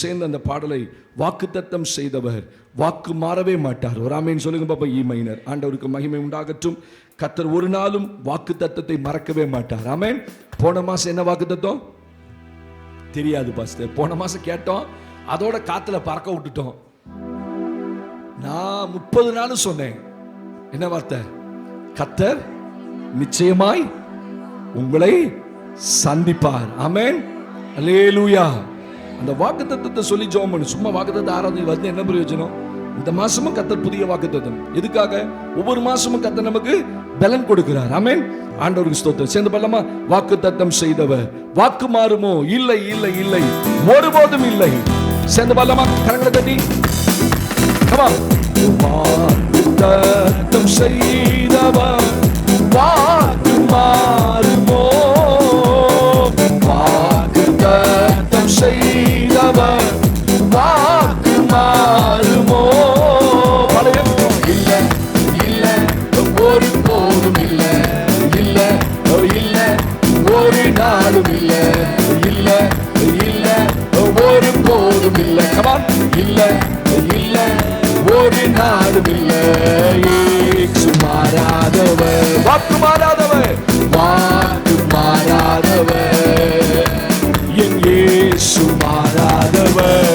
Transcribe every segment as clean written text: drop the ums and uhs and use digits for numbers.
சேர்ந்து அந்த பாடலை வாக்குத்தத்தம் செய்தவர் வாக்கு மாறவே மாட்டார். ஒரு ஆமேன் சொல்லுங்க பாப்பா. ஈ மைனர். ஆண்டவருக்கு மகிமை உண்டாகட்டும். கர்த்தர் ஒரு நாளும் வாக்குத்தத்தத்தை மறக்கவே மாட்டார். ஆமேன். போன மாசம் என்ன வாக்குத்தத்தம் தெரியாது பாஸ்டர். போன மாசம் கேட்டோம், அதோட காத்துல பறக்க விட்டுட்டோம். நான் 30 நாள் சொன்னேன். என்ன வார்த்தை? கர்த்தர் நிச்சயமாய் உங்களை சந்திப்பார். ஆமென். அல்லேலூயா. அந்த வாக்குத்தத்தத்தை சொல்லி ஜெபம் பண்ணு. சும்மா வாக்குத்தத்த ஆராதனை வந்து என்ன பிரயோஜனம்? இந்த மாசமும் கர்த்தர் புதிய வாக்குத்தத்தம். எதுக்காக? ஒவ்வொரு மாசமும் கர்த்தர் நமக்கு பலன் கொடுக்கிறார். ஆமென். ஆண்டவருக்கு ஸ்தோத்திரம். சேர்ந்து பண்ணலாமா? வாக்குத்தத்தம் செய்தவர் வாக்கு மாறுமோ? இல்லை இல்லை இல்லை, ஒருபோதும் இல்லை. சேர்ந்து பண்ணலாமா? கரங்களை தட்டி வாக்குத்தத்தம் செய்தவர் வாக்கு மாறுமோ? வாக்குத்தத்தம் செய்தவர் வாக்கு மாறுமோ? இல்ல இல்ல, ஒரு போதும் இல்ல, இல்ல இல்ல, ஒரு நாளும் இல்ல, இல்ல இல்ல, ஒரு போதும் இல்ல. கமான். இல்ல இல்ல, ஒரு நாளும் இல்ல. இயேசு மாறாதவர், வாக்கு மாறாதவர், வாக்கு மாறாதவர், என் இயேசு மாறாதவர்.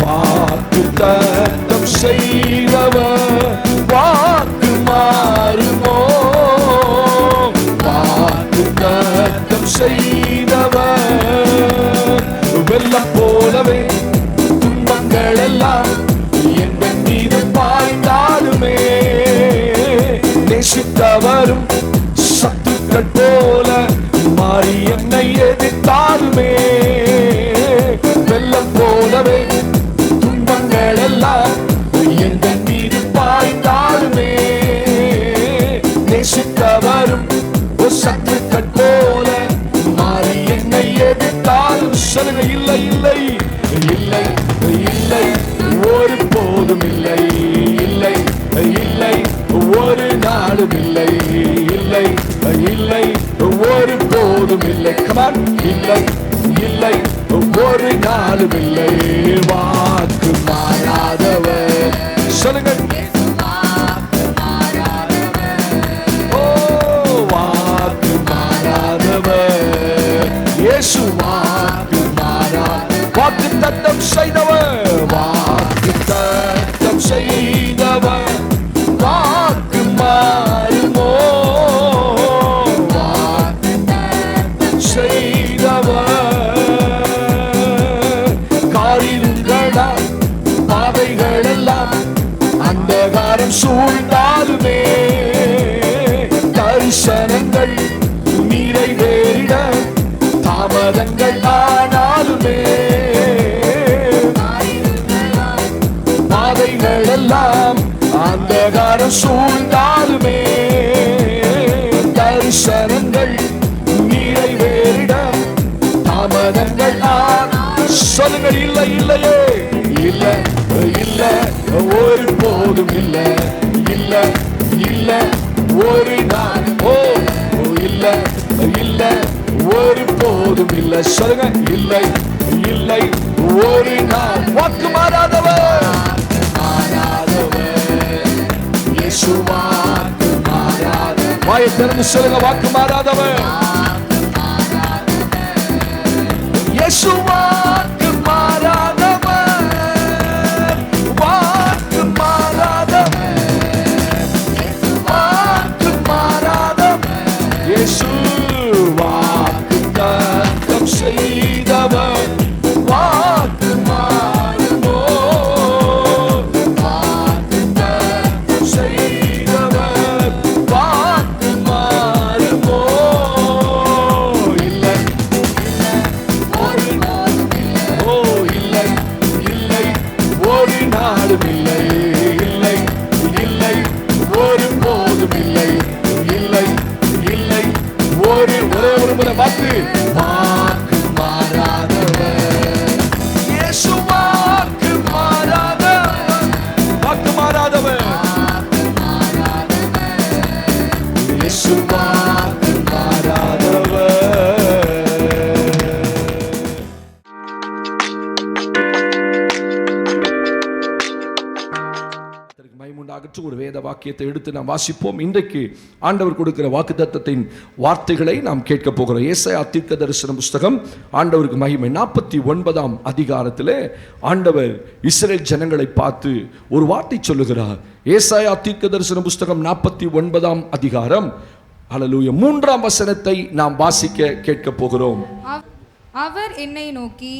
வாக்குத்தத்தம் செய்தவர் வாக்கு மாறுமோ? வாக்குத்தத்தம் செய்தவர் வெள்ளம் போலவே துன்பங்கள் எல்லாம் என் மீது பாய்ந்தாலுமே, நேசித்தவரும் சத்துக்கள் போல மாறி என்னை எதிர்த்தாலுமே, வெள்ளம் போலவே துன்பங்கள் எல்லாம் என் மீது பாய்ந்தாலுமே, நேசித்தவரும் சத்துக்கள் போல மாறி என்னை எதிர்த்தாலும் சொல்லுங்க. இல்லை இல்லை இல்லை இல்லை, ஒரு போதும் இல்லை, இல்லை இல்லை, ஒரு நாளும் இல்லை, இல்லை இல்லை, ஒரு போதும் இல்லை. கமான். இல்லை இல்லை, ஒரு நாளும் இல்லை. வாக்கு மாறாதவர் சொல்லுங்க. ஓ, வாக்கு மாறாதவர் இயேசு. வாக்கு மாறா, வாக்குத்தத்தம் செய்தவர், வாக்குத்தத்தம் செய்தவர் வாக்கு மாறுமோ? வாக்குத்தத்தம் செய்தவர் காரிருங்களா பாதைகள் எல்லாம் அந்தகாரம் சூழ்ந்தாலுமே, தரிசனங்கள் நிறைவேறிட தாமதங்கள் ஆனாலுமே, பாதைகள் எல்லாம் அந்தகாரம் சூழ்ந்தாலுமே, தரிசனங்கள் நிறைவேறிட தாமதங்கள் சொல்லுங்க. இல்லை இல்லையே, இல்ல இல்ல, ஒரு போதும் இல்ல, இல்ல இல்ல, ஒரு நாள். ஓ இல்ல இல்ல, ஒரு போதும் இல்ல. சொல்லுங்க. இல்லை இல்லை, ஒரு நாள். வாக்கு மாறாதவர், இயேசு வாக்கு மாறாதவர். வாயை திறந்து சொல்லுங்க. வாக்கு மாறாதவர் இயேசு. வாக்கு மாறாதவர், வாக்கு மாறாதவர், வாக்கு மாறாதவர் இயேசு. வாக்குத்தத்தம் செய்தவர் வாக்கு மாறுமோ? வாக்குத்தத்தம் செய்தவர் வாக்கு மாறுமோ? இல்லை இல்லை, ஒரு நாளும் உண்டாகட்டும். ஒரு வேத வாக்கியத்தை எடுத்து நாம் வாசிப்போம். இன்றைக்கு ஆண்டவர் கொடுக்கிற வாக்குத்தத்தத்தின் வார்த்தைகளை நாம் கேட்க போகிறோம். ஏசாயா தீர்க்க தரிசன புஸ்தகம், ஆண்டவருக்கு மகிமை, 49ஆம் அதிகாரத்திலே ஆண்டவர் இஸ்ரவேல் ஜனங்களை பார்த்து ஒரு வார்த்தை சொல்லுகிறார். ஏசாயா தீர்க்க தரிசன புஸ்தகம் 49ஆம் அதிகாரம், அல்லேலூயா, 3ஆம் வசனத்தை நாம் வாசிக்க கேட்க போகிறோம். அவர் என்னை நோக்கி,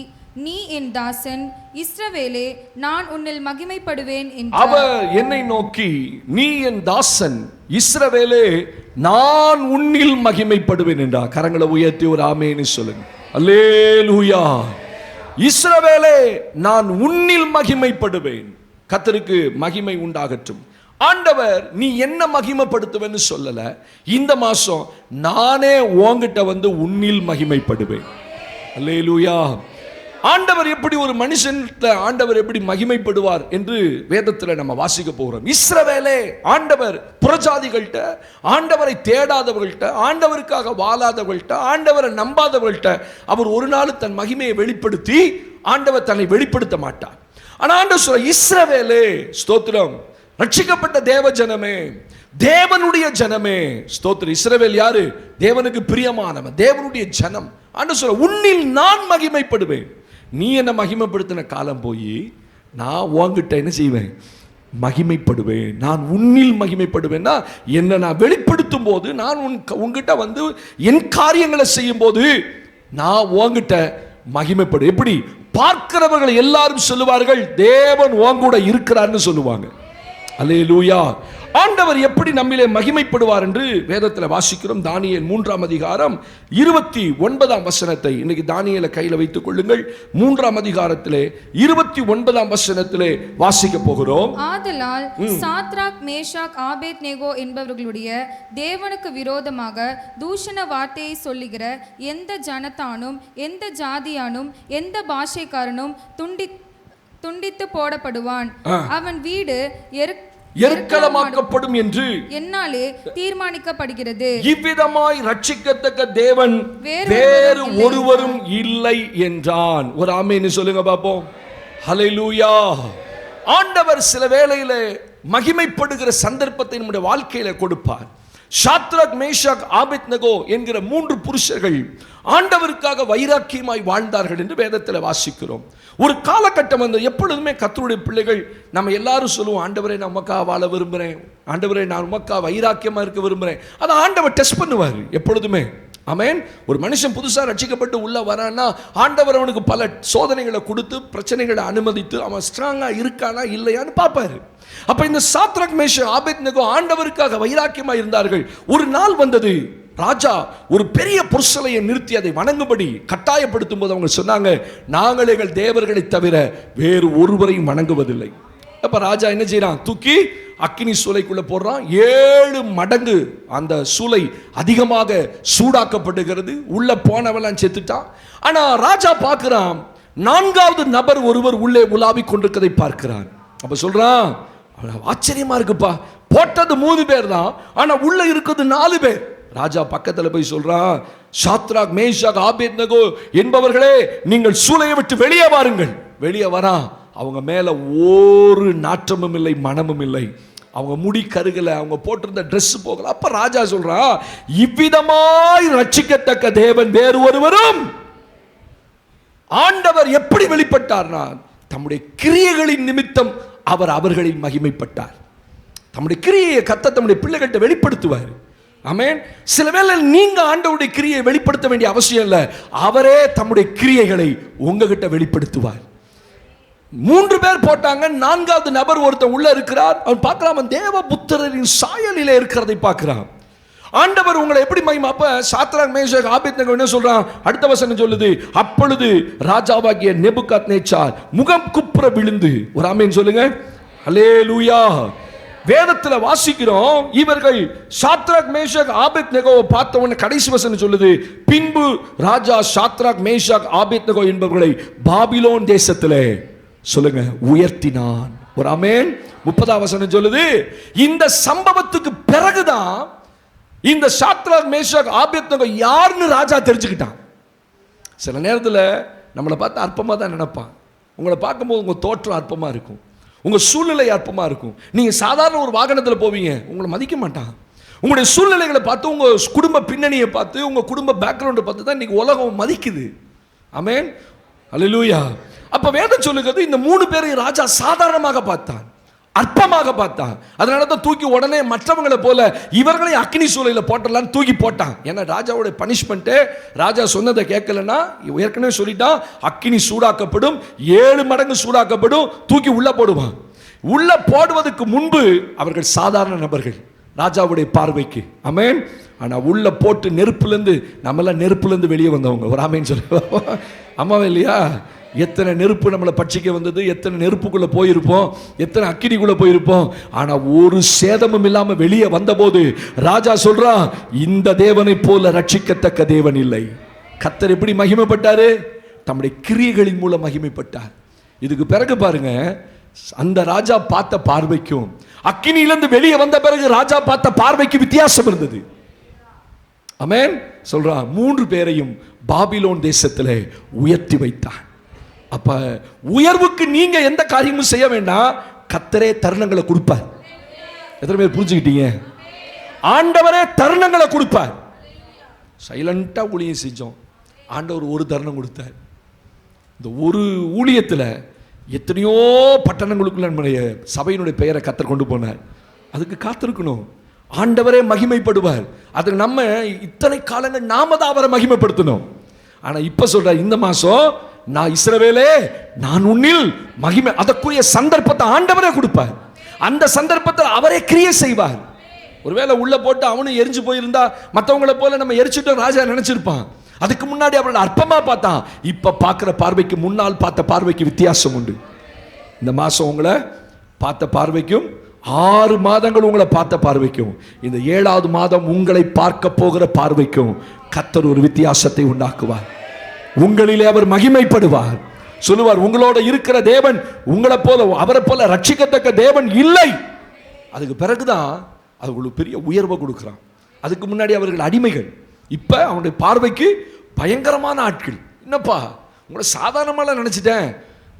நீ என் தாசன் இஸ்ரவேலே, நான் உன்னில் மகிமைப்படுவேன் என்றார். அவர் என்னை நோக்கி, நீ என் தாசன் இஸ்ரவேலே, நான் உன்னில் மகிமைப்படுவேன் என்றார். கரங்களை உயர்த்தி ஒரு ஆமென்னு சொல்லுங்க. அல்லேலூயா. இஸ்ரவேலே, நான் உன்னில் மகிமைப்படுவேன். கர்த்தருக்கு மகிமை உண்டாகட்டும். ஆண்டவர் நீ என்ன மகிமைப்படுத்துவேன்னு சொல்லல. இந்த மாசம் நானே உன்கிட்ட வந்து உன்னில் மகிமைப்படுவேன். அல்லேலூயா. ஆண்டவர் எப்படி ஒரு மனுஷன் ஆண்டவர் எப்படி மகிமைப்படுவார் என்று வேதத்தில் நம்ம வாசிக்க போகிறோம். இஸ்ரவேலே, ஆண்டவர் புறஜாதிகள்கிட்ட, ஆண்டவரை தேடாதவர்கள்ட்ட, ஆண்டவருக்காக வாழாதவர்கள்ட்ட, ஆண்டவரை நம்பாதவர்கள்ட்ட அவர் ஒரு நாள் தன் மகிமையை வெளிப்படுத்தி ஆண்டவர் தன்னை வெளிப்படுத்த மாட்டார். ஆனால் ஆண்டவர் சொல்ற, இஸ்ரவேலே, ஸ்தோத்திரம், ரட்சிக்கப்பட்ட தேவ ஜனமே, தேவனுடைய ஜனமே, ஸ்தோத்திரம். இஸ்ரவேல் யாரு? தேவனுக்கு பிரியமானவன், தேவனுடைய ஜனம். ஆண்டவர் சொல்ற, உன்னில் நான் மகிமைப்படுவேன். நீ என்ன மகிமைப்படுத்தின காலம் போய் நான் உன்கிட்ட என்ன செய்வேன்? மகிமைப்படுவேன். நான் உன்னில் மகிமைப்படுவேன்னா என்ன நான் வெளிப்படுத்தும் போது, நான் உன்கிட்ட வந்து என் காரியங்களை செய்யும் போது நான் உன்கிட்ட மகிமைப்படு. எப்படி? பார்க்கிறவர்கள் எல்லாரும் சொல்லுவார்கள், தேவன் உன் கூட இருக்கிறார்னு சொல்லுவாங்க. அல்லேலூயா. ஆண்டவர் எப்படி நம்மிலே மகிமைப்படுவார் என்று வேதத்தில் வாசிக்கிறோம். தானியேல் 3ஆம் அதிகாரம் 29ஆம் வசனத்தை இன்னைக்கு தானியேலை கையில் வைத்துக் கொள்ளுங்கள். 3ஆம் அதிகாரத்திலே 29ஆம் வசனத்திலே வாசிக்க போகிறோம். ஆதலால் சாத்ராக், மேஷாக், ஆபேத்நேகோ என்பவர்களுடைய தேவனுக்கு விரோதமாக தூஷண வார்த்தையை சொல்லுகிற எந்த ஜனத்தானும் எந்த ஜாதியானும் எந்த பாஷைக்காரனும் துண்டித்து போடப்படுவான். அவன் வீடு எருக்களமாக்கப்படும் என்று என்னாலே தீர்மானிக்கப்படுகிறது. இவ்விதமாய் ரட்சிக்கத்தக்க தேவன் வேறு ஒருவரும் இல்லை என்றான். ஒரு ஆமென்னு சொல்லுங்க பாப்போம். ஹல்லேலூயா. ஆண்டவர் சில வேளையிலே மகிமைப்படுகிற சந்தர்ப்பத்தை நம்முடைய வாழ்க்கையில கொடுப்பார். சாத்ராக், மேஷாக், ஆபேத்நேகோ என்கிற 3 புருஷர்கள் ஆண்டவருக்காக வைராக்கியமாய் வாழ்ந்தார்கள் என்று வேதத்தில் வாசிக்கிறோம். ஒரு காலகட்டம் வந்து எப்பொழுதுமே கர்த்தருடைய பிள்ளைகள் நம்ம எல்லாரும் சொல்லுவோம், ஆண்டவரே நான் உமக்காக வாழ விரும்புகிறேன், ஆண்டவரே நான் உமக்காக வைராக்கியமாக இருக்க விரும்புகிறேன். அதை ஆண்டவர் டெஸ்ட் பண்ணுவார் எப்பொழுதுமே. ஆமென். ஒரு மனுஷன் புதுசாக ரட்சிக்கப்பட்டு உள்ள வரான்னா ஆண்டவர் அவனுக்கு பல சோதனைகளை கொடுத்து பிரச்சனைகளை அனுமதித்து அவன் ஸ்ட்ராங்காக இருக்கானா இல்லையான்னு பார்ப்பாரு. அப்ப இந்த சாத்ராக், மேஷாக், ஆபேத்நேகோ ஆண்டவருக்காக வைராக்கியமாக இருந்தார்கள். ஒரு நாள் வந்தது, ராஜா ஒரு பெரிய பொருசலையை நிறுத்தி அதை வணங்கும்படி கட்டாயப்படுத்தும் போது அவங்க சொன்னாங்க, நாங்கள் எங்கள் தேவர்களை தவிர வேறு ஒருவரையும் வணங்குவதில்லை. அப்ப ராஜா என்ன செய்யறான்? தூக்கி அக்கினி சூளைக்குள்ள போடுறான். 7 மடங்கு அந்த சூளை அதிகமாக சூடாக்கப்படுகிறது. உள்ள போனவெல்லாம் செத்துட்டான். ஆனா ராஜா பார்க்கிறான், 4வது நபர் ஒருவர் உள்ளே உலாவிக் கொண்டிருக்கதை பார்க்கிறான். அப்ப சொல்றான், ஆச்சரியமா இருக்குப்பா, போட்டது 3 பேர் தான், ஆனா உள்ள இருக்கிறது 4 பேர். ராஜா பக்கத்துல போய் சொல்றான், சாத்ராக், மேஷாக், ஆபேத்நேகோ என்பவர்களே, நீங்கள் சூளையை விட்டு வெளியே வாருங்கள். வெளியே வரா. அவங்க மேல ஒரு நாற்றமும் இல்லை, மனமும் இல்லை. அவங்க முடி கருகல, அவங்க போட்டிருந்த ட்ரெஸ் போகல. அப்ப ராஜா சொல்றா, இவ்விதமாய் ரட்சிக்கத்தக்க தேவன் வேறு ஒருவரும். ஆண்டவர் எப்படி வெளிப்பட்டார்னா, தம்முடைய கிரியைகளின் நிமித்தம் அவர் அவர்களின் மகிமைப்பட்டார். தம்முடைய கிரியையை கர்த்தர் தம்முடைய பிள்ளைகள்கிட்ட வெளிப்படுத்துவார். ஆமென். சில வேளை நீங்க ஆண்டவருடைய கிரியை வெளிப்படுத்த வேண்டிய அவசியம் இல்லை, அவரே தம்முடைய கிரியைகளை உங்ககிட்ட வெளிப்படுத்துவார். 3 பேர் போட்டாங்க, 4வது நபர் ஒருத்தன் உள்ள இருக்கிறார். அவன் பார்க்கலாம், தேவபுத்திரரின் சாயலிலே இருக்கிறதை பார்க்கிறான். ஆண்டவர் உங்களை எப்படி மகிமை? அப்ப சாத்ராக், மேஷாக், ஆபேத்நேகோ என்ன சொல்றான்? அடுத்த வசனம் சொல்லுது, அப்பொழுது ராஜாவாகிய நேபுகாத்நேச்சார் முகம் குப்புற விழுந்து, ஒரு ஆமென் சொல்லுங்க. அல்லேலூயா. வேதத்தில் வாசிக்கிறோம், இவர்கள் சாத்ராக், மேஷாக், ஆபேத்நேகோவை பார்த்த உடனே கடைசி வசனம் சொல்லுது, பின்பு ராஜா சாத்ராக், மேஷாக், ஆபேத்நேகோ என்பவர்களை பாபிலோன் தேசத்திலே சொல்லுங்க உயர்த்தினான். ஒரு ஆமென். 30ஆம் வசனம் சொல்லுது, இந்த சம்பவத்துக்கு பிறகுதான் இந்த சாத்ராக், மேஷாக், ஆபேத்நேகோ யாருன்னு ராஜா தெரிஞ்சுக்கிட்டான். சில நேரத்தில் நம்மளை பார்த்து அற்பமாக தான் நினைப்பான். உங்களை பார்க்கும்போது உங்கள் தோற்றம் அற்பமாக இருக்கும். உங்க சூழ்நிலை அற்பமா இருக்கும். நீங்க சாதாரண ஒரு வாகனத்தில் போவீங்க, உங்களை மதிக்க மாட்டான். உங்களுடைய சூழ்நிலைகளை பார்த்து, உங்க குடும்ப பின்னணியை பார்த்து, உங்க குடும்ப பேக்ரவுண்டை பார்த்து தான் இன்னைக்கு உலகம் மதிக்குது. ஆமென், அல்லேலூயா. அப்ப வேதம் சொல்லுகிறது, இந்த 3 பேரையும் ராஜா சாதாரணமாக பார்த்தான், அற்பமாக பார்த்தான். அதனால தான் தூக்கி உடனே மற்றவங்களை போல இவர்களை அக்கினி சூளையில போட்டலான்னு தூக்கி போட்டான். ஏன்னா ராஜாவுடைய பனிஷ்மெண்ட்டு, ராஜா சொன்னதை கேட்கலன்னா ஏற்கனவே சொல்லிட்டான், அக்கினி சூடாக்கப்படும், 7 மடங்கு சூடாக்கப்படும், தூக்கி உள்ள போடுவான். உள்ள போடுவதற்கு முன்பு அவர்கள் சாதாரண நபர்கள் ராஜாவுடைய பார்வைக்கு. ஆமென். ஆனா உள்ள போட்டு நெருப்புலேருந்து, நம்மளாம் நெருப்புலேருந்து வெளியே வந்தவங்க. ஒரு ஆமேன்னு சொல்லுவோம். அம்மாவே இல்லையா? எத்தனை நெருப்பு நம்மளை பட்சிக்க வந்தது, எத்தனை நெருப்புக்குள்ள போயிருப்போம், எத்தனை அக்கினிக்குள்ள போயிருப்போம். ஆனா ஒரு சேதமும் இல்லாம வெளியே வந்தபோது ராஜா சொல்றான், இந்த தேவனை போல ரட்சிக்கத்தக்க தேவன் இல்லை. கர்த்தர் எப்படி மகிமைப்பட்டாரு? தம்முடைய கிரியைகளின் மூலம் மகிமைப்பட்டார். இதுக்கு பிறகு பாருங்க, அந்த ராஜா பார்த்த பார்வைக்கும் அக்கினியிலிருந்து வெளியே வந்த பிறகு ராஜா பார்த்த பார்வைக்கு வித்தியாசம் இருந்தது. ஆமென். சொல்றான், 3 பேரையும் பாபிலோன் தேசத்திலே உயர்த்தி வைத்தான். அப்ப உயர்வுக்கு நீங்க எந்த காரியமும் செய்ய வேண்டாம், கர்த்தரே தருணங்களை கொடுப்பார். எத்தனை பேர் புரிஞ்சுக்கிட்டீங்க? ஆண்டவரே தருணங்களை கொடுப்பார். சைலண்டா ஊழியம் செஞ்சோம், ஆண்டவர் ஒரு தருணம் கொடுத்தார். இந்த ஒரு ஊழியத்தில் எத்தனையோ பட்டணங்களுக்குள்ள நம்முடைய சபையினுடைய பெயரை கர்த்தர் கொண்டு போனார். அதுக்கு காத்திருக்கணும். ஆண்டவரே மகிமைப்படுவார். அதுக்கு நம்ம இத்தனை காலங்கள் நாம தான் அவரை மகிமைப்படுத்தணும். ஆனா இப்ப சொல்ற, இந்த மாசம் நான் இஸ்ரவேலே நான் உன்னில் மகிமை, அதற்குரிய சந்தர்ப்பத்தை ஆண்டவரே கொடுப்பார். அந்த சந்தர்ப்பத்தில் அவரே கிரியை செய்வார். ஒருவேளை உள்ள போட்டு அவனும் எரிஞ்சு போயிருந்தா மற்றவங்களை போல நம்ம எரிச்சுட்டோம் ராஜா நினைச்சிருப்பான். அதுக்கு முன்னாடி அவர்கள் அற்பமா பார்த்தான். இப்ப பார்க்கிற பார்வைக்கு முன்னால் பார்த்த பார்வைக்கு வித்தியாசம் உண்டு. இந்த மாசம் உங்களை பார்த்த பார்வைக்கும் 6 மாதங்கள் உங்களை பார்த்த பார்வைக்கும் இந்த 7வது மாதம் உங்களை பார்க்க போகிற பார்வைக்கும் கர்த்தர் ஒரு வித்தியாசத்தை உண்டாக்குவார். உங்களிலே அவர் மகிமைப்படுவார். சொல்லுவார், உங்களோட இருக்கிற தேவன் உங்களை போல அவரை போல ரட்சிக்கத்தக்க தேவன் இல்லை. அதுக்கு பிறகுதான் அவர்களுக்கு பெரிய உயர்வை கொடுக்கிறான். அதுக்கு முன்னாடி அவர்கள் அடிமைகள். இப்ப அவனுடைய பார்வைக்கு பயங்கரமான ஆட்கள். என்னப்பா உங்களை சாதாரணமாக நினைச்சிட்டேன்,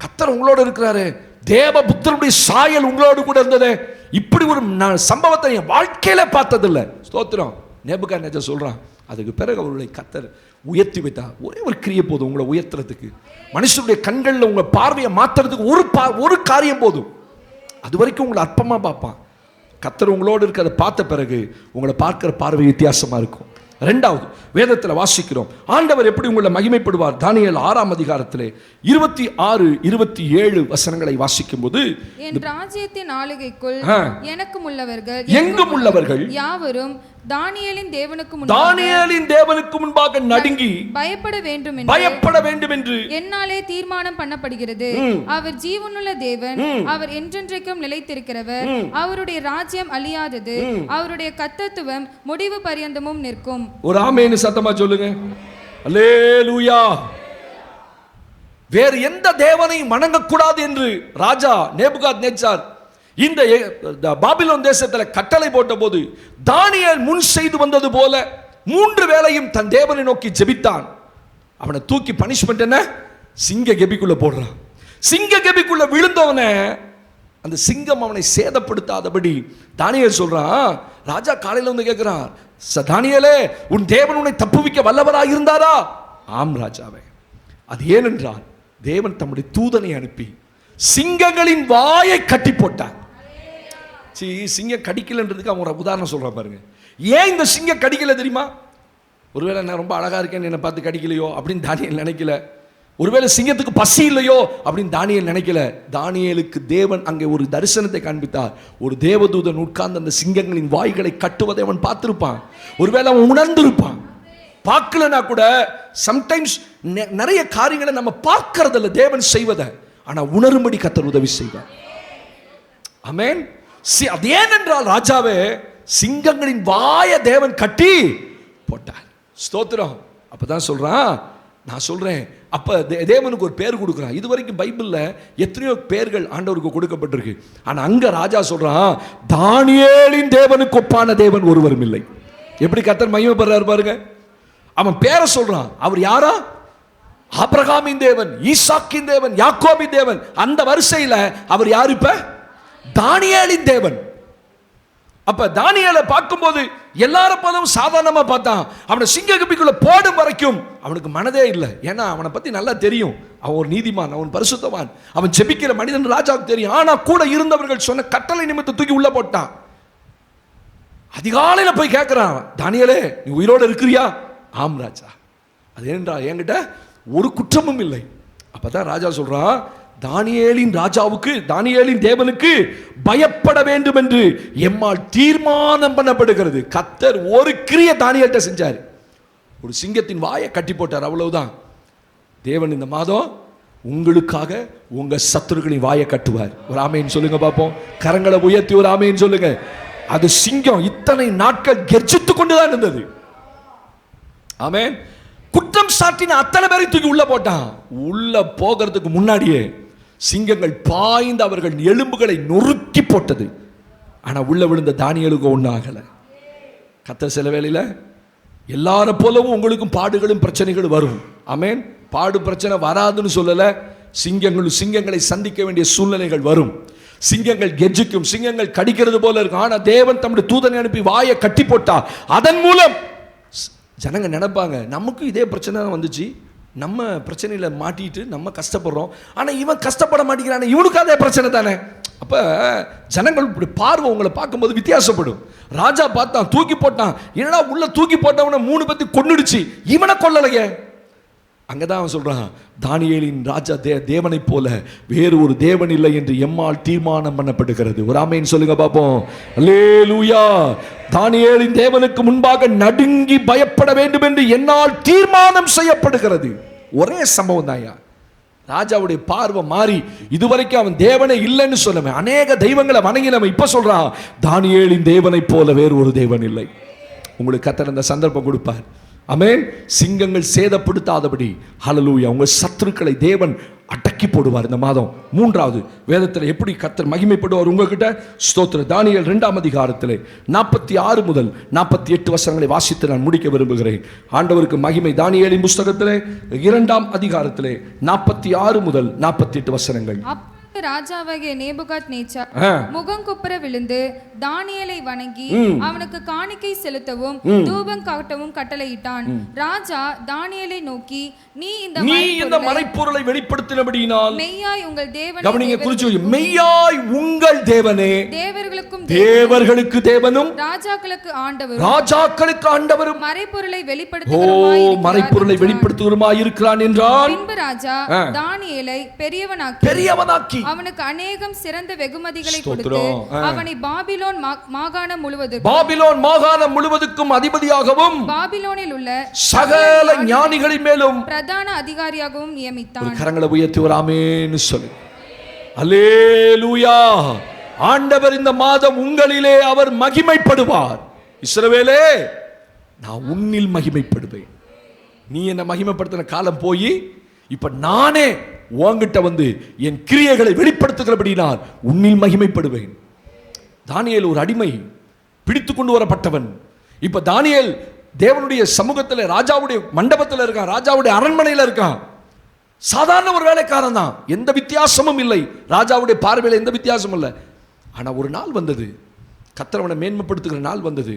கர்த்தர் உங்களோட இருக்கிறாரு, தேவ புத்தருடைய சாயல் உங்களோடு கூட இருந்தது. இப்படி ஒரு சம்பவத்தை என் வாழ்க்கையில பார்த்ததில்லை. ஸ்தோத்திரம். நேபுகாத்நேச்சர் சொல்றான். அதுக்கு பிறகு அவர்களை கர்த்தர் உயர்த்தி வைத்தார். ஒரே ஒரு கிரியை போதும் உங்களை உயர்த்துறதுக்கு. மனுஷனுடைய கண்களில் உங்க பார்வையை மாத்துறதுக்கு ஒரு காரியம் போதும். அது வரைக்கும் உங்களை அற்பமா பார்ப்பான். கர்த்தர் உங்களோடு இருக்கிறத பார்த்த பிறகு உங்களை பார்க்கிற பார்வை வித்தியாசமா இருக்கும். 2வது வேதத்தில் வாசிக்கிறோம், ஆண்டவர் எப்படி உங்களை மகிமைப்படுவார். தானியேல் 6ஆம் அதிகாரத்திலே 26, 27 வசனங்களை வாசிக்கும் போது, என் ராஜ்யத்தின் ஆளுகைக்குள் எனக்கும் உள்ளவர்கள் எங்கும் உள்ளவர்கள் யாவரும் தானியேலின் தேவனுக்கு முன்பாக நடுங்கி பயப்பட வேண்டும் என்று என்னாலே தீர்மானம் பண்ணப்படுகிறது. அவர் ஜீவனுள்ள தேவன், அவர் என்றென்றைக்கும் நிலைத்திருக்கிறவர், அவருடைய ராஜ்யம் அழியாதது, அவருடைய கர்த்தத்துவம் முடிவு பரியந்தமும் நிற்கும். ஒரு ஆமென் சத்தமா சொல்லுங்க. அல்லேலூயா. வேறு எந்த தேவனையும் வணங்கக்கூடாது என்று ராஜா நேபுகாத்நேச்சார் இந்த பாபிலோன் தேசத்தில் கட்டளை போட்ட போது தானியேல் முன் செய்து வந்தது போல 3 வேளையும் தன் தேவனை நோக்கி ஜெபித்தான். அவனை தூக்கி பனிஷ்மெண்ட் என்ன, சிங்க கெபிக்குள்ள போடுறான். சிங்க கெபிக்குள்ள விழுந்தவன அந்த சிங்கம் அவனை சேதப்படுத்தாதபடி தானியேல் சொல்றான். ராஜா காலையில் வந்து கேட்கிறான், தானியேலே உன் தேவன் உன்னை தப்புவிக்க வல்லவராக இருந்தாரா? ஆம் ராஜாவே. அது ஏனென்றால் தேவன் தம்முடைய தூதனை அனுப்பி சிங்கங்களின் வாயை கட்டி போட்டார். சிங்கம் கடிக்கலன்றதுக்கு அவங்க ஒரு உதாரணம் சொல்றான் பாருங்க. ஏன் இந்த சிங்கம் கடிக்கல தெரியுமா? ஒருவேளை நான் ரொம்ப அழகா இருக்கேன்னு என்னை பார்த்து கடிக்கலையோ அப்படின்னு தானியேல் நினைக்கல. ஒருவேளை சிங்கத்துக்கு பசி இல்லையோ அப்படின்னு தானியேல் நினைக்கல. தானியேலுக்கு தேவன் அங்கே ஒரு தரிசனத்தை காண்பித்தார். ஒரு தேவதூதன் உட்கார்ந்து அந்த சிங்கங்களின் வாய்களை கட்டுவதை அவன் பார்த்திருப்பான். ஒருவேளை அவன் உணர்ந்திருப்பான். பார்க்கலனா கூட சம்டைம்ஸ் நிறைய காரியங்களை நம்ம பார்க்கறதில்ல தேவன் செய்வதை, ஆனா உணரும்படி கர்த்தர் உதவி செய்வார். ஆமென். அது ஏனென்றால் ராஜாவே சிங்கங்களின் வாயை தேவன் கட்டி போட்டார். ஸ்தோத்திரம். அப்பதான் சொல்றான், நான் சொல்றேன், அப்ப தேவனுக்கு ஒரு பேர் கொடுக்குறான். இதுவரைக்கும் பைபிள்ல எத்தனையோ பேர்கள் ஆண்டவருக்கு கொடுக்கப்பட்டிருக்கு. ஆனா அங்க ராஜா சொல்றான், தானியேலின் தேவனுக்கு ஒப்பான தேவன் ஒருவரும் இல்லை. எப்படி கர்த்தர் மகிமைப்படுறாரு பாருங்க. அவன் பேரை சொல்றான். அவர் யாரா? ஆபிரகாமின் தேவன், ஈசாக்கின் தேவன், யாக்கோபின் தேவன். அந்த வரிசையில அவர் யாரு? இப்ப தானியேலின் தேவன். அப்ப தானியேலை பார்க்கும்போது எல்லாரும் போதும் சாதாரணமா பார்த்தான். அவனை சிங்க கபிக்குள்ள போடும் வரைக்கும் அவனுக்கு மனதே இல்லை. ஏன்னா அவனை பத்தி நல்லா தெரியும். அவன் ஒரு நீதிமான், அவன் பரிசுத்தவான், அவன் ஜெபிக்கிற மனிதன் ராஜாவுக்கு தெரியும். ஆனா கூட இருந்தவர்கள் சொன்ன கட்டளை நிமித்தம் தூக்கி உள்ள போட்டான். அதிகாலையில போய் கேட்கிறான், தானியேலே நீ உயிரோடு இருக்கிறியா? ஆம் ராஜா. அது ஏன்றா என்கிட்ட ஒரு குற்றமும் இல்லை. அப்பதான் ராஜா சொல்றான், தானியேலின் ராஜாவுக்கு, தானியேலின் தேவனுக்கு பயப்பட வேண்டும் என்று எம்மால் தீர்மானம் பண்ணப்படுகிறது. கர்த்தர் ஒரு கிரிய தானியேல்ட்ட செஞ்சார். ஒரு சிங்கத்தின் வாயை கட்டி போட்டார், அவ்வளவுதான். தேவன் இந்த மாதம் உங்களுக்காக உங்க சத்துருக்களின் வாயை கட்டுவார். ஒரு ஆமேன் சொல்லுங்க பாப்போம். கரங்களை உயர்த்தி ஒரு ஆமேன் சொல்லுங்க. அது சிங்கம் இத்தனை நாட்கள் கெர்ச்சித்து கொண்டுதான் இருந்தது. ஆமேன். குற்றம் சாட்டின அத்தனை பேரை தூக்கி உள்ள போட்டான். உள்ள போகிறதுக்கு முன்னாடியே சிங்கங்கள் பாய்ந்து அவர்கள் எலும்புகளை நொறுக்கி போட்டது. ஆனா உள்ள விழுந்த தானியேலுக்கு ஒன்றும் ஆகல. கர்த்தர் சில வேளையில எல்லார போலவும் உங்களுக்கும் பாடுகளும் பிரச்சனைகளும் வரும். ஆமேன். பாடு பிரச்சனை வராதுன்னு சொல்லல. சிங்கங்களை சந்திக்க வேண்டிய சூழ்நிலைகள் வரும். சிங்கங்கள் கெர்ச்சிக்கும், சிங்கங்கள் கடிக்கிறது போல இருக்கும். ஆனா தேவன் தம்முடைய தூதனை அனுப்பி வாயை கட்டி போட்டா. அதன் மூலம் ஜனங்க நினைப்பாங்க, நமக்கு இதே பிரச்சனை தான் வந்துச்சு, நம்ம பிரச்சனையில மாட்டிட்டு நம்ம கஷ்டப்படுறோம், ஆனா இவன் கஷ்டப்பட மாட்டேங்கிறான், இவனுக்கு அதே பிரச்சனை தானே. அப்ப ஜனங்கள் இப்படி பார்வை உங்களை பார்க்கும்போது வித்தியாசப்படும். ராஜா பார்த்தான், தூக்கி போட்டான். என்னடா உள்ள தூக்கி போட்டவனை 3 பேத்து கொன்னுடுச்சு, இவனை கொல்லலையே. அங்கதான் அவன் சொல்றான், தானியேலின் ராஜா தேவனை போல வேறு ஒரு தேவன் இல்லை என்று எம்மால் தீர்மானம் பண்ணப்படுகிறது. ஒரு ஆமேன் சொல்லுங்க பாப்போம். அல்லேலூயா. தானியேலின் தேவனுக்கு முன்பாக நடுங்கி பயப்பட வேண்டும் என்று என்னால் தீர்மானம் செய்யப்படுகிறது. ஒரே சம்பவம் தான். ராஜாவுடைய பார்வை மாறி இதுவரைக்கும் அவன் தேவனே இல்லைன்னு சொன்னவன், அநேக தெய்வங்களை வணங்கினவன் இப்ப சொல்றான், தானியேலின் தேவனை போல வேறு ஒரு தேவன் இல்லை. உங்களுக்கு கர்த்தர் அந்த சந்தர்ப்பம் கொடுப்பார். ஆமென். சிங்கங்கள் சேதப்படுத்தாதபடி ஹல்லேலூயா உங்கள் சத்துருக்களை தேவன் அடக்கி போடுவார். இந்த மாதம் 3வது வேதத்தில் எப்படி கர்த்தர் மகிமைப்படுவார் உங்ககிட்ட? ஸ்தோத்திரம். தானியேல் 2ஆம் அதிகாரத்தில் 46 முதல் 48 வசனங்களை வாசித்து நான் முடிக்க விரும்புகிறேன். ஆண்டவருக்கு மகிமை. தானியேலின் புஸ்தகத்திலே 2ஆம் அதிகாரத்திலே 46 முதல் 48 வசனங்கள். ராஜாவாகிய நேபுகாத்நேச்சார் முகங்குப்புற விழுந்து தானியேலை வணங்கி அவனுக்கு காணிக்கை செலுத்தவும் தூபம் காட்டவும் கட்டளையிட்டான். ராஜா தானியேலை நோக்கி, நீ இந்த மறைப்பொருளை வெளிப்படுத்தினபடியினால் மெய்யாய் உங்கள் தேவனே, கவனிங்க குறிச்சு, மெய்யாய் உங்கள் தேவனே, தேவர்களுக்கு தேவனும் ராஜாக்களுக்கு ஆண்டவரும் மறைப்பொருளை வெளிப்படுத்துகிறவருமாய் இருக்கிறான் என்றால், பின்பு ராஜா தானியேலை பெரியவனாக்கி அவனுக்கு அநேகம் சிறந்த வெகுமதிகளை கொடுத்து அவனை பாபிலோன் மாகாணம் முழுவதுக்கும் அதிபதியாகவும் பாபிலோனில் உள்ள சகல ஞானிகளின் மேலும் பிரதான அதிகாரியாகவும் நியமித்தான். கரங்களை உயர்த்தி ஒரு ஆமென் சொல்லு. அல்லேலூயா. ஆண்டவர் இந்த மாதம் உங்களிலே அவர் மகிமைப்படுவார். இஸ்ரவேலே, நான் உன்னில் மகிமைப்படுவேன். நீ என்ன மகிமைப்படுத்தின காலம் போய் இப்ப நானே உன்கிட்ட வந்து என் கிரியைகளை வெளிப்படுத்துகிறபடினால் உன்னில் மகிமைப்படுவேன். தானியேல் ஒரு அடிமை, பிடித்து கொண்டு வரப்பட்டவன். இப்ப தானியேல் தேவனுடைய சமூகத்தில் ராஜாவுடைய மண்டபத்தில் இருக்கான், ராஜாவுடைய அரண்மனையில் இருக்கான். சாதாரண ஒரு வேலைக்காரன் தான், எந்த வித்தியாசமும் இல்லை, ராஜாவுடைய பார்வையில் எந்த வித்தியாசமும் இல்லை. ஆனா ஒரு நாள் வந்தது, கர்த்தர் மேன்மைப்படுத்துகிற நாள் வந்தது.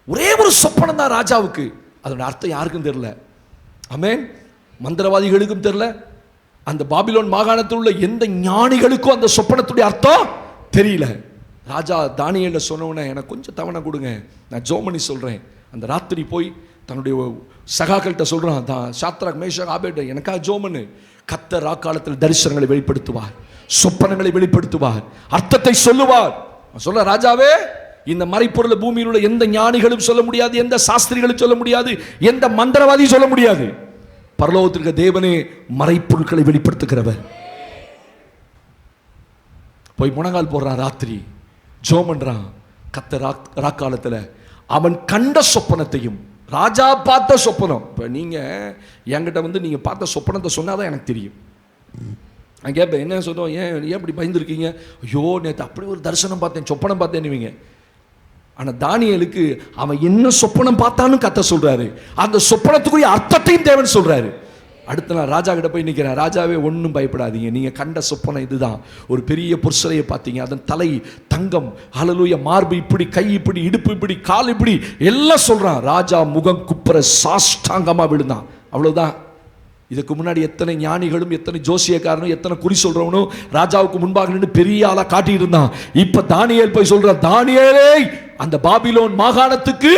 ஒரே ஒரு சொப்பனம் தான் ராஜாவுக்கு. அதோட அர்த்தம் யாருக்கும் தெரியல. ஆமென். மந்திரவாதிகளுக்கும் தெரியல, அந்த பாபிலோன் மாகாணத்தில் உள்ள எந்த ஞானிகளுக்கும் அந்த சொப்பனத்துடைய அர்த்தம் தெரியல. ராஜா தானியேல சொன்னவனே, எனக்கு கொஞ்சம் தவணை கொடுங்க, நான் ஜோமனி சொல்றேன். அந்த ராத்திரி போய் தன்னுடைய சகாக்கள்கிட்ட சொல்றான், சாத்ராக் மேஷாக் ஆபேத், எனக்காக ஜோமனு. கர்த்தர் ராக்காலத்தில் தரிசனங்களை வெளிப்படுத்துவார், சொப்பனங்களை வெளிப்படுத்துவார், அர்த்தத்தை சொல்லுவார். சொல்ல, ராஜாவே, இந்த மறைப்பொருள் பூமியில் உள்ள எந்த ஞானிகளும் சொல்ல முடியாது, எந்த சாஸ்திரிகளும் சொல்ல முடியாது, எந்த மந்திரவாதியும் சொல்ல முடியாது. பரலோகத்திற்கு தேவனே மறைப்பொருட்களை வெளிப்படுத்துகிறவர். போய் முழங்கால் போடுறான், ராத்திரி ஜோமன்றான். கர்த்தர் ராக்காலத்தில் அவன் கண்ட சொப்பனத்தையும், ராஜா பார்த்த சொப்பனம். இப்போ நீங்கள் என்கிட்ட வந்து நீங்கள் பார்த்த சொப்பனத்தை சொன்னாதான் எனக்கு தெரியும். நான் கேட்பேன், என்ன சொல்லுவோம், ஏன் இப்படி பயந்துருக்கீங்க? ஐயோ, நேற்று அப்படி ஒரு தரிசனம் பார்த்தேன், சொப்பனம் பார்த்தேன்னுவீங்க. ஆனால் தானியேலுக்கு அவன் என்ன சொப்பனம் பார்த்தாலும் கர்த்தர் சொல்றாரு, அந்த சொப்பனத்துக்குரிய அர்த்தத்தையும் தேவன் சொல்றாரு. அடுத்த நாள் ராஜா கிட்ட போய் நிற்கிறேன். ராஜாவே ஒன்றும் பயப்படாதீங்க, நீங்க கண்ட சொப்பனை இதுதான். ஒரு பெரிய பொற்சிலையை பார்த்தீங்க, அதன் தலை தங்கம், ஹல்லேலூயா, மார்பு இப்படி, கை இப்படி, இடுப்பு இப்படி, கால் இப்படி எல்லாம் சொல்றான். ராஜா முகம் குப்புற சாஷ்டாங்கமா விழுந்தான். அவ்வளவுதான். இதுக்கு முன்னாடி எத்தனை ஞானிகளும் எத்தனை ஜோசியக்காரனும் எத்தனை குறி சொல்றவனும் ராஜாவுக்கு முன்பாக நின்று பெரிய ஆளா காட்டி இருந்தான். இப்ப தானியேல் போய் சொல்றான், தானியேலே அந்த பாபிலோன் மாகாணத்துக்கு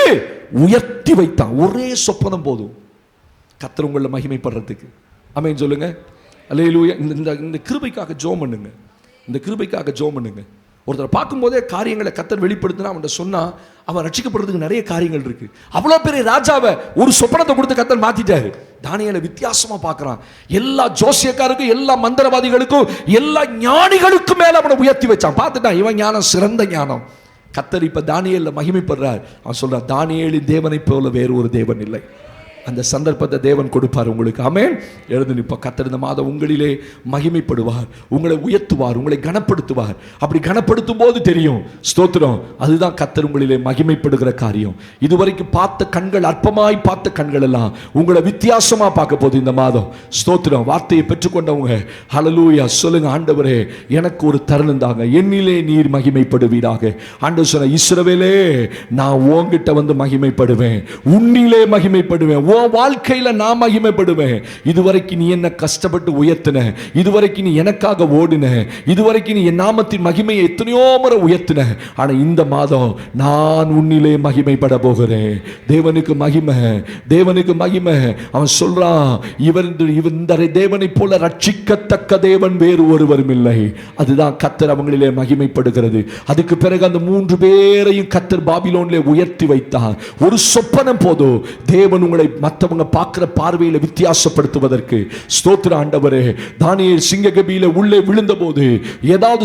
உயர்த்தி வைத்தான். ஒரே சொப்பனம் போதும் கர்த்தர் உங்களை மகிமைப்படுறதுக்கு. ஆமென் சொல்லுங்க. அல்லேலூயா. இந்த கிருபைக்காக ஜெபம் பண்ணுங்க. இந்த கிருபைக்காக ஜெபம் பண்ணுங்க. ஒருத்தரை பார்க்கும்போதே காரியங்களை கர்த்தர் வெளிப்படுத்தினா அவன் சொன்னா அவன் ரட்சிக்கப்படுறதுக்கு நிறைய காரியங்கள் இருக்கு. அவ்வளோ பெரிய ராஜாவை ஒரு சொப்பனத்தை கொடுத்து கர்த்தர் மாத்திட்டாரு. தானியேலை வித்தியாசமா பார்க்கறான். எல்லா ஜோசியக்காருக்கும், எல்லா மந்திரவாதிகளுக்கும், எல்லா ஞானிகளுக்கும் மேல அவனை உயர்த்தி வச்சான். பார்த்துட்டான், இவன் ஞானம் சிறந்த ஞானம். கர்த்தர் இப்ப தானியேல்ல மகிமைப்படுறார். அவன் சொல்றான், தானியேலின் தேவனை போல வேறு ஒரு தேவன் இல்லை. அந்த சந்தர்ப்பத்தை தேவன் கொடுப்பார் உங்களுக்கு. ஆமென். எழுந்து நிற்ப. கர்த்தர் இந்த மாதம் உங்களிலே மகிமைப்படுவார், உங்களை உயர்த்துவார், உங்களை கனப்படுத்துவார். அப்படி கனப்படுத்தும் போது தெரியும், ஸ்தோத்திரம், அதுதான் கர்த்தர் உங்களிலே மகிமைப்படுகிற காரியம். இதுவரைக்கும் பார்த்த கண்கள், அற்பமாய் பார்த்த கண்கள் எல்லாம் உங்களை வித்தியாசமா பார்க்க போகுது இந்த மாதம். ஸ்தோத்திரம். வார்த்தையை பெற்றுக்கொண்டவங்க ஹல்லேலூயா சொல்லுங்க, ஆண்டவரே எனக்கு ஒரு தருணம் தாங்க, என்னிலே நீர் மகிமைப்படுவீராக. ஆண்டவர் சொன்ன, இஸ்ரவேலே நான் உன்கிட்ட வந்து மகிமைப்படுவேன், உன்னிலே மகிமைப்படுவேன், வாழ்க்கையில நான் மகிமைப்படுவேன். இதுவரைக்கும் நீ என்ன கஷ்டப்பட்டு உயர்த்தின, இதுவரைக்கும் நீ எனக்காக ஓடின, இதுவரைக்கும் நீ என் நாமத்தின் மகிமையை எத்தனையோ முறை உயர்த்தின. ஆனா இந்த மாதம் நான் உன்னிலே மகிமைப்பட போகிறேன். தேவனுக்கு மகிமை, தேவனுக்கு மகிமை. அவன் சொல்றான், இந்த தேவனை போல ரட்சிக்கத்தக்க தேவன் வேறு ஒருவரும் இல்லை. அதுதான் கர்த்தர் அவங்களிலே மகிமைப்படுகிறது. அதுக்கு பிறகு அந்த 3 பேரையும் கர்த்தர் பாபிலோனிலே உயர்த்தி வைத்தார். ஒரு சொப்பனம் போதும் தேவன் உங்களை மற்றவங்க பார்க்கிற பார்வையில வித்தியாசப்படுத்துவதற்கு. ஸ்தோத்திர ஆண்டவரே. தானியேல் சிங்க கபியில உள்ளே விழுந்த போது ஏதாவது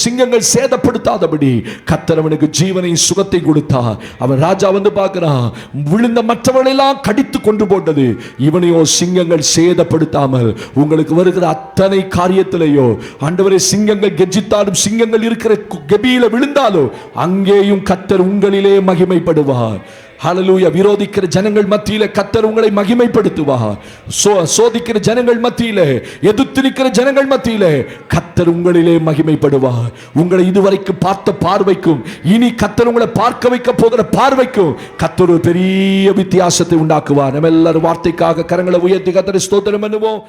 சிங்கங்கள் சேதப்படுத்தாதபடி கர்த்தர் அவனுக்கு ஜீவனையும் சுகத்தை கொடுத்தார். அவன் ராஜா வந்து பார்க்கிறான், விழுந்த மற்றவர்களெல்லாம் கடித்து கொண்டு போட்டது, இவனையோ சிங்கங்கள் சேதப்படுத்தாமல். உங்களுக்கு வருகிற அத்தனை காரியத்திலேயோ ஆண்டவரே, சிங்கங்கள் கெர்ச்சித்தாலும், சிங்கங்கள் இருக்கிற கபியில விழுந்தாலும் அங்கேயும் கர்த்தர் உங்களிலே மகிமைப்படுவார். ஹல்லேலூயா. விரோதிக்கிற ஜனங்கள் மத்தியிலே கர்த்தர் உங்களை மகிமைப்படுத்துவார். சோதிக்கிற ஜனங்கள் மத்தியிலே, எதிர்த்து நிற்கிற ஜனங்கள் மத்தியிலே கர்த்தர் உங்களிலே மகிமைப்படுவார். உங்களை இதுவரைக்கும் பார்த்த பார்வைக்கும் இனி கர்த்தர் உங்களை பார்க்க வைக்க போகிற பார்வைக்கும் கர்த்தர் ஒரு பெரிய வித்தியாசத்தை உண்டாக்குவார். நம்ம எல்லாரும் வார்த்தைக்காக கரங்களை உயர்த்தி கர்த்தரை ஸ்தோத்திரம் பண்ணுவோம்.